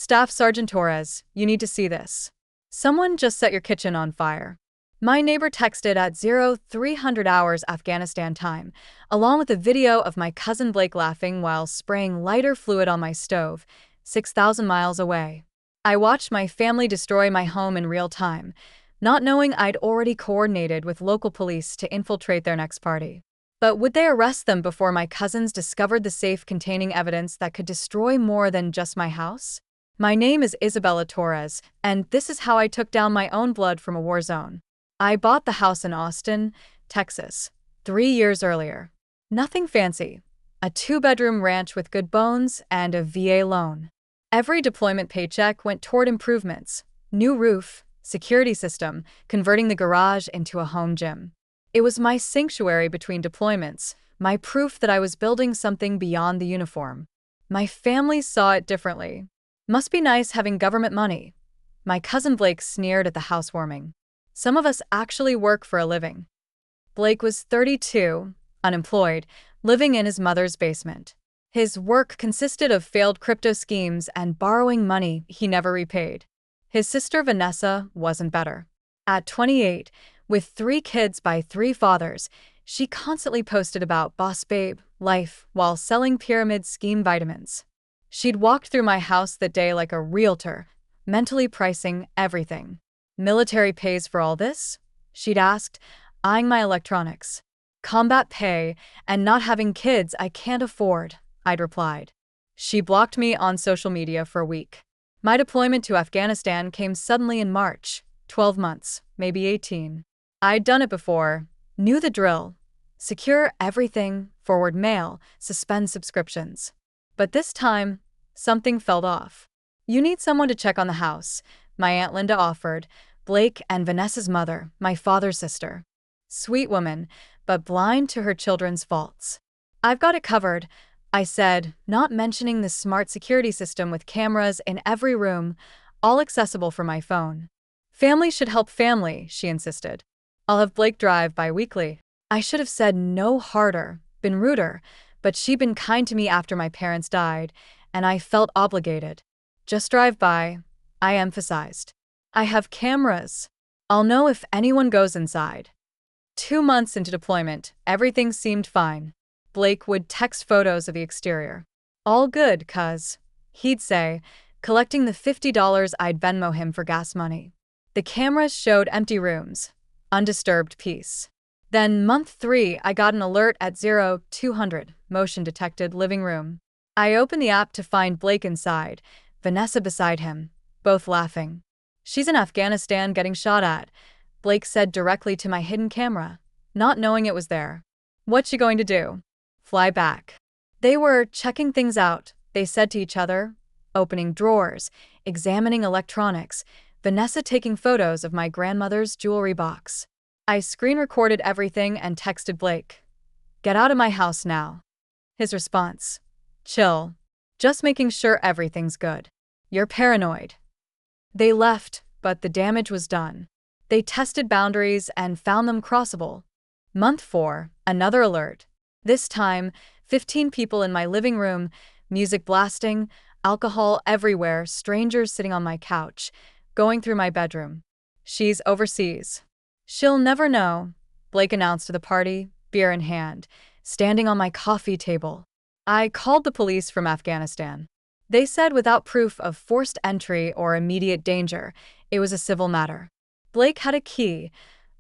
Staff Sergeant Torres, you need to see this. Someone just set your kitchen on fire. My neighbor texted at 0300 hours Afghanistan time, along with a video of my cousin Blake laughing while spraying lighter fluid on my stove, 6,000 miles away. I watched my family destroy my home in real time, not knowing I'd already coordinated with local police to infiltrate their next party. But would they arrest them before my cousins discovered the safe containing evidence that could destroy more than just my house? My name is Isabella Torres, and this is how I took down my own blood from a war zone. I bought the house in Austin, Texas, 3 years earlier. Nothing fancy. A 2-bedroom ranch with good bones and a VA loan. Every deployment paycheck went toward improvements. New roof, security system, converting the garage into a home gym. It was my sanctuary between deployments, my proof that I was building something beyond the uniform. My family saw it differently. Must be nice having government money. My cousin Blake sneered at the housewarming. Some of us actually work for a living. Blake was 32, unemployed, living in his mother's basement. His work consisted of failed crypto schemes and borrowing money he never repaid. His sister Vanessa wasn't better. At 28, with 3 kids by 3 fathers, she constantly posted about boss babe life while selling pyramid scheme vitamins. She'd walked through my house that day like a realtor, mentally pricing everything. Military pays for all this? She'd asked, eyeing my electronics. Combat pay and not having kids I can't afford, I'd replied. She blocked me on social media for a week. My deployment to Afghanistan came suddenly in March, 12 months, maybe 18. I'd done it before, knew the drill. Secure everything, forward mail, suspend subscriptions. But this time, something fell off. You need someone to check on the house, my Aunt Linda offered, Blake and Vanessa's mother, my father's sister. Sweet woman, but blind to her children's faults. I've got it covered, I said, not mentioning the smart security system with cameras in every room, all accessible from my phone. Family should help family, she insisted. I'll have Blake drive bi-weekly. I should have said no harder, been ruder, but she'd been kind to me after my parents died, and I felt obligated. Just drive by, I emphasized. I have cameras. I'll know if anyone goes inside. 2 months into deployment, everything seemed fine. Blake would text photos of the exterior. All good, cuz, he'd say, collecting the $50 I'd Venmo him for gas money. The cameras showed empty rooms, undisturbed peace. Then month 3, I got an alert at 0200, motion detected living room. I opened the app to find Blake inside, Vanessa beside him, both laughing. She's in Afghanistan getting shot at, Blake said directly to my hidden camera, not knowing it was there. What's she going to do? Fly back. They were checking things out, they said to each other, opening drawers, examining electronics, Vanessa taking photos of my grandmother's jewelry box. I screen-recorded everything and texted Blake. Get out of my house now. His response. Chill. Just making sure everything's good. You're paranoid. They left, but the damage was done. They tested boundaries and found them crossable. Month 4, another alert. This time, 15 people in my living room, music blasting, alcohol everywhere, strangers sitting on my couch, going through my bedroom. She's overseas. She'll never know, Blake announced to the party, beer in hand, standing on my coffee table. I called the police from Afghanistan. They said without proof of forced entry or immediate danger, it was a civil matter. Blake had a key,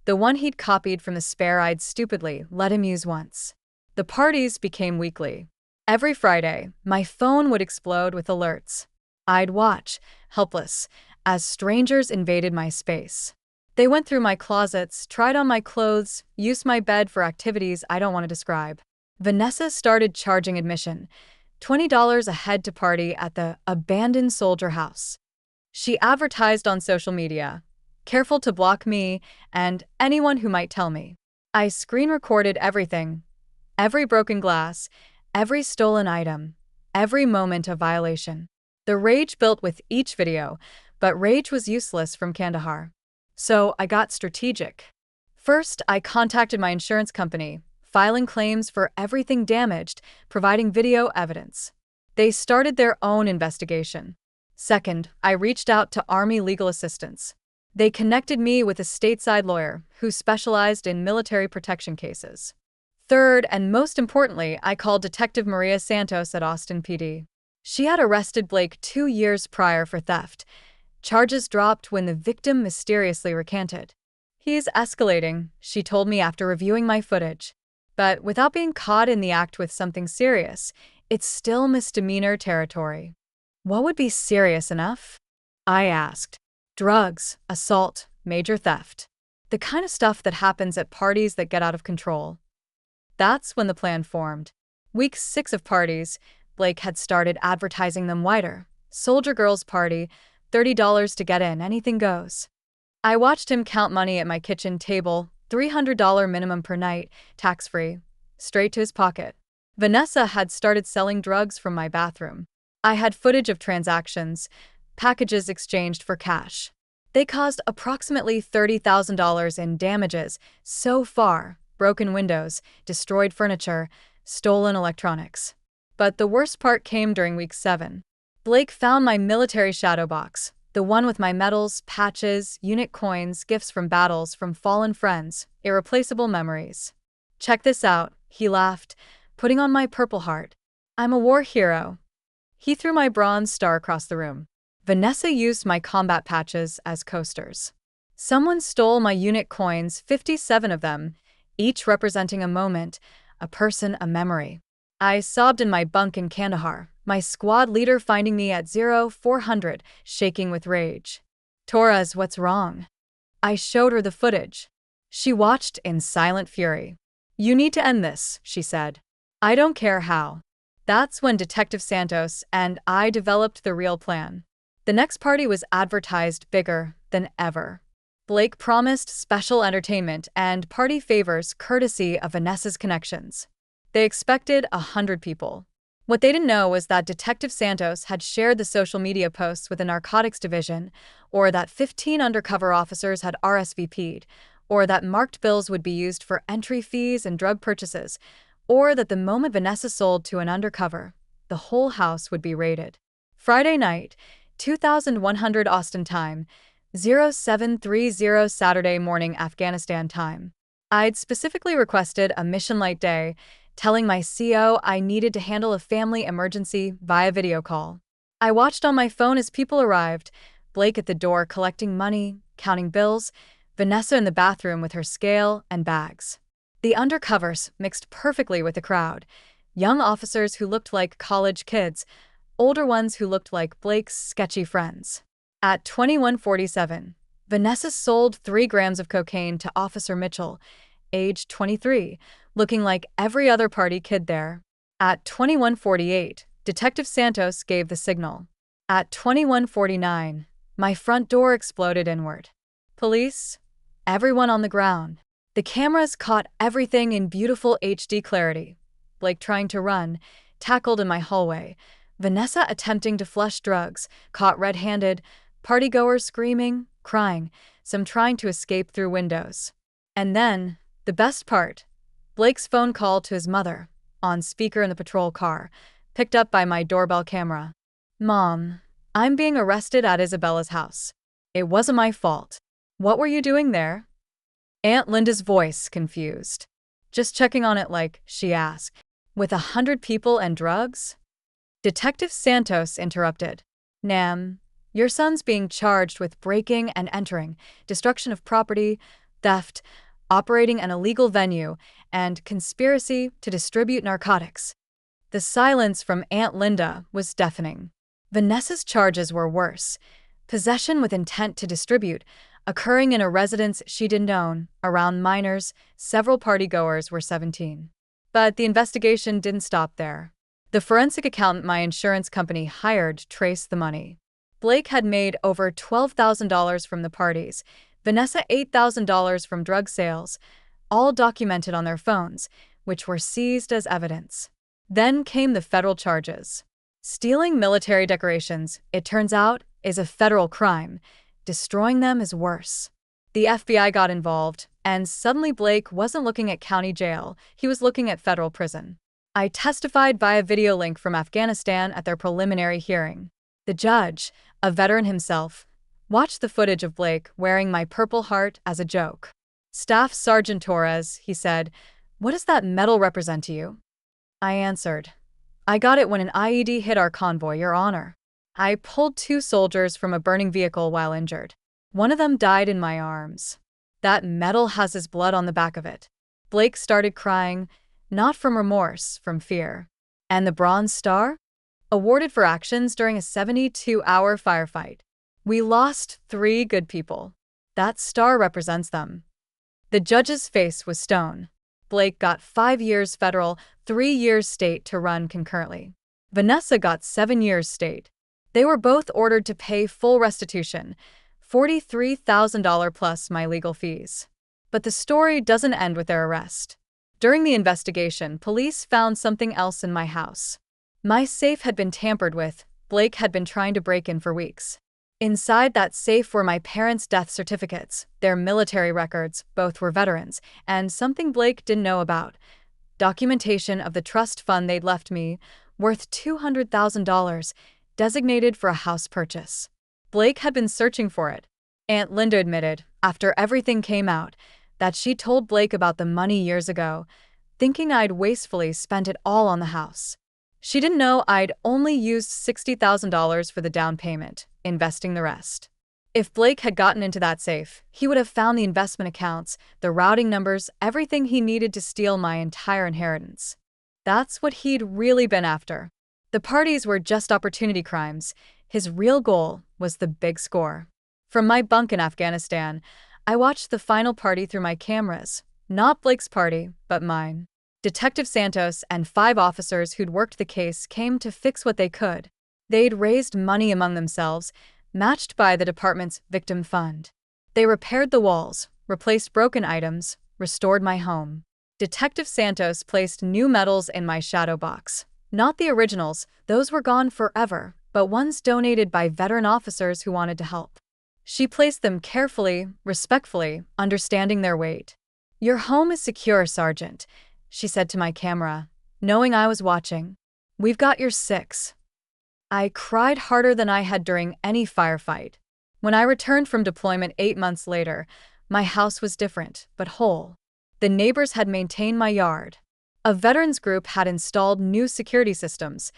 the one he'd copied from the spare I'd stupidly let him use once. The parties became weekly. Every Friday, my phone would explode with alerts. I'd watch, helpless, as strangers invaded my space. They went through my closets, tried on my clothes, used my bed for activities I don't want to describe. Vanessa started charging admission, $20 a head to party at the abandoned soldier house. She advertised on social media, careful to block me and anyone who might tell me. I screen-recorded everything, every broken glass, every stolen item, every moment of violation. The rage built with each video, but rage was useless from Kandahar. So I got strategic. First, I contacted my insurance company, filing claims for everything damaged, providing video evidence. They started their own investigation. Second, I reached out to Army legal assistance. They connected me with a stateside lawyer who specialized in military protection cases. Third, and most importantly, I called Detective Maria Santos at Austin PD. She had arrested Blake 2 years prior for theft. Charges dropped when the victim mysteriously recanted. "He's escalating," she told me after reviewing my footage. "But without being caught in the act with something serious, it's still misdemeanor territory." "What would be serious enough?" I asked. "Drugs, assault, major theft. The kind of stuff that happens at parties that get out of control." That's when the plan formed. Week 6 of parties, Blake had started advertising them wider. Soldier Girls Party, $30 to get in, anything goes. I watched him count money at my kitchen table, $300 minimum per night, tax-free, straight to his pocket. Vanessa had started selling drugs from my bathroom. I had footage of transactions, packages exchanged for cash. They caused approximately $30,000 in damages so far: broken windows, destroyed furniture, stolen electronics. But the worst part came during week 7. Blake found my military shadow box, the one with my medals, patches, unit coins, gifts from battles, from fallen friends, irreplaceable memories. "Check this out," he laughed, putting on my Purple Heart. "I'm a war hero." He threw my bronze star across the room. Vanessa used my combat patches as coasters. Someone stole my unit coins, 57 of them, each representing a moment, a person, a memory. I sobbed in my bunk in Kandahar, my squad leader finding me at 0400, shaking with rage. "Torres, what's wrong?" I showed her the footage. She watched in silent fury. "You need to end this," she said. "I don't care how." That's when Detective Santos and I developed the real plan. The next party was advertised bigger than ever. Blake promised special entertainment and party favors courtesy of Vanessa's connections. They expected 100 people. What they didn't know was that Detective Santos had shared the social media posts with the narcotics division, or that 15 undercover officers had RSVP'd, or that marked bills would be used for entry fees and drug purchases, or that the moment Vanessa sold to an undercover, the whole house would be raided. Friday night, 2100 Austin time, 0730 Saturday morning Afghanistan time. I'd specifically requested a mission light day, telling my CO I needed to handle a family emergency via video call. I watched on my phone as people arrived, Blake at the door collecting money, counting bills, Vanessa in the bathroom with her scale and bags. The undercovers mixed perfectly with the crowd, young officers who looked like college kids, older ones who looked like Blake's sketchy friends. At 2147, Vanessa sold 3 grams of cocaine to Officer Mitchell, age 23, looking like every other party kid there. At 2148, Detective Santos gave the signal. At 2149, my front door exploded inward. "Police, everyone on the ground." The cameras caught everything in beautiful HD clarity. Blake trying to run, tackled in my hallway. Vanessa attempting to flush drugs, caught red-handed. Partygoers screaming, crying, some trying to escape through windows. And then, the best part, Blake's phone call to his mother, on speaker in the patrol car, picked up by my doorbell camera. "Mom, I'm being arrested at Isabella's house. It wasn't my fault. What were you doing there?" Aunt Linda's voice confused. "Just checking on it," she asked. "With 100 people and drugs?" Detective Santos interrupted. "Nam, your son's being charged with breaking and entering, destruction of property, theft, operating an illegal venue, and conspiracy to distribute narcotics." The silence from Aunt Linda was deafening. Vanessa's charges were worse: possession with intent to distribute, occurring in a residence she didn't own, around minors. Several partygoers were 17. But the investigation didn't stop there. The forensic accountant my insurance company hired traced the money. Blake had made over $12,000 from the parties, Vanessa $8,000 from drug sales, all documented on their phones, which were seized as evidence. Then came the federal charges. Stealing military decorations, it turns out, is a federal crime. Destroying them is worse. The FBI got involved, and suddenly Blake wasn't looking at county jail, he was looking at federal prison. I testified via video link from Afghanistan at their preliminary hearing. The judge, a veteran himself, watched the footage of Blake wearing my Purple Heart as a joke. "Staff Sergeant Torres," he said, "what does that medal represent to you?" I answered, "I got it when an IED hit our convoy, Your Honor." I pulled 2 soldiers from a burning vehicle while injured. One of them died in my arms. That medal has his blood on the back of it. Blake started crying, not from remorse, from fear. And the Bronze Star? Awarded for actions during a 72-hour firefight. We lost 3 good people. That star represents them. The judge's face was stone. Blake got 5 years federal, 3 years state to run concurrently. Vanessa got 7 years state. They were both ordered to pay full restitution, $43,000 plus my legal fees. But the story doesn't end with their arrest. During the investigation, police found something else in my house. My safe had been tampered with. Blake had been trying to break in for weeks. Inside that safe were my parents' death certificates, their military records, both were veterans, and something Blake didn't know about: documentation of the trust fund they'd left me, worth $200,000, designated for a house purchase. Blake had been searching for it. Aunt Linda admitted, after everything came out, that she told Blake about the money years ago, thinking I'd wastefully spent it all on the house. She didn't know I'd only used $60,000 for the down payment, investing the rest. If Blake had gotten into that safe, he would have found the investment accounts, the routing numbers, everything he needed to steal my entire inheritance. That's what he'd really been after. The parties were just opportunity crimes. His real goal was the big score. From my bunk in Afghanistan, I watched the final party through my cameras. Not Blake's party, but mine. Detective Santos and 5 officers who'd worked the case came to fix what they could. They'd raised money among themselves, matched by the department's victim fund. They repaired the walls, replaced broken items, restored my home. Detective Santos placed new medals in my shadow box. Not the originals, those were gone forever, but ones donated by veteran officers who wanted to help. She placed them carefully, respectfully, understanding their weight. "Your home is secure, Sergeant," she said to my camera, knowing I was watching. "We've got your 6. I cried harder than I had during any firefight. When I returned from deployment 8 months later, my house was different, but whole. The neighbors had maintained my yard. A veterans group had installed new security systems.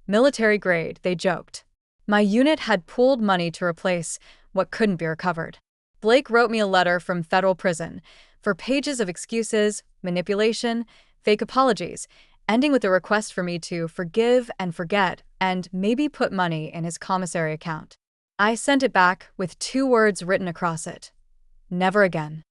Military grade, they joked. My unit had pooled money to replace what couldn't be recovered. Blake wrote me a letter from federal prison, for pages of excuses, manipulation, fake apologies, ending with a request for me to forgive and forget and maybe put money in his commissary account. I sent it back with 2 words written across it: never again.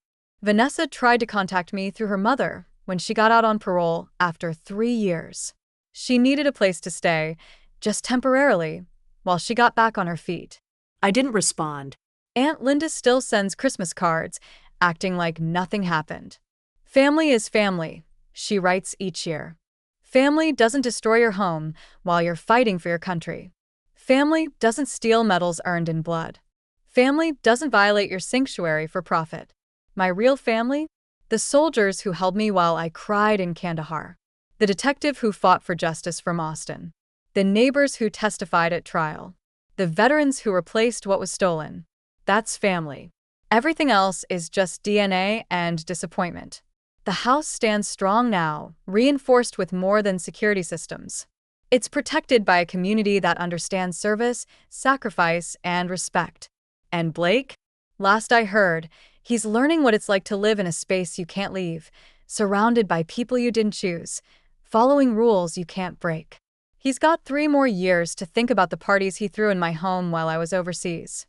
Vanessa tried to contact me through her mother when she got out on parole after 3 years. She needed a place to stay, just temporarily, while she got back on her feet. I didn't respond. Aunt Linda still sends Christmas cards, acting like nothing happened. "Family is family," she writes each year. "Family doesn't destroy your home while you're fighting for your country. Family doesn't steal medals earned in blood. Family doesn't violate your sanctuary for profit. My real family? The soldiers who held me while I cried in Kandahar. The detective who fought for justice from Austin. The neighbors who testified at trial. The veterans who replaced what was stolen. That's family. Everything else is just DNA and disappointment." The house stands strong now, reinforced with more than security systems. It's protected by a community that understands service, sacrifice, and respect. And Blake? Last I heard, he's learning what it's like to live in a space you can't leave, surrounded by people you didn't choose, following rules you can't break. He's got 3 more years to think about the parties he threw in my home while I was overseas.